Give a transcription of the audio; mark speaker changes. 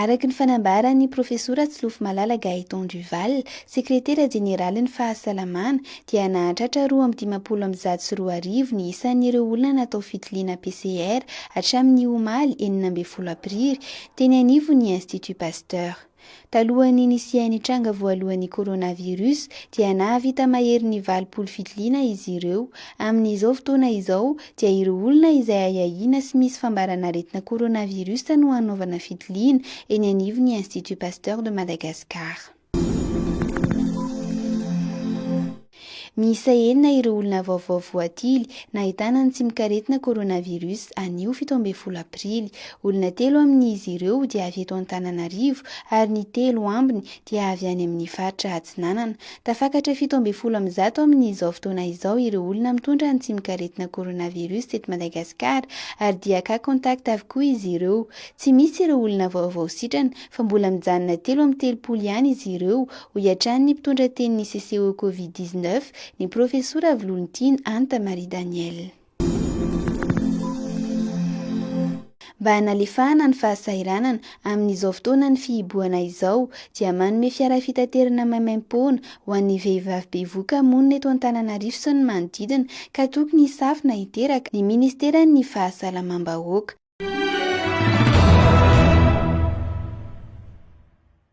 Speaker 1: Araka ny fanambaran'ny profesora Tsilofomalala Gaëtan Duval, sekretera jeneraly ny fahasalamana, dia nahatratra 2,410 ny isan'ireo olona natao fitiliana PCR hatramin'ny omaly 19 Aprily, teny anivon'ny Institut Pasteur. Talohan'ny nisian'ny tranga voalohan'ny coronavirus dia nahavita mahery ny 20 fitiliana izy ireo. Amin'izao fotoana izao dia ireo olona izay ahiahina sy misy fambarana-aretina coronavirus no hanaovana fitiliana eny anivon'ny Institut Pasteur de Madagascar. Miisa enina ireo olona vaovao voatily nahitana ny tsy mikaretina coronavirus anio 17 Aprily. Olona 3 amin'izy ireo dia avy eto Antananarivo ary ny 3 ambiny dia avy any amin'ny faritra Atsinanana. Tafakatra 17 amin'izao fotoana izao ireo olona mitondra ny tsy mikaretina coronavirus teto Madagasikara ary dia ka contact avokoa izy ireo. Tsy misy ireo olona vaovao sitrana fa mbola mijanona 3 amin'ny 30 ihany izy ireo, ho iatran'ny mpitondra tenin'ny CCO Covid-19 ny profesora Volontiny Anta Marie Daniel. Mba hanalefahana ny fahasairanana amin'izao fotoana ny fihiboana izao dia manome fiara fitaterana maimaim-poana ho an'ny vehivavy bevoka monina eto Antananarivo sy ny manodidina ka tokony hisafina hiteraka ny ministeran'ny fahasalamam-bahoaka.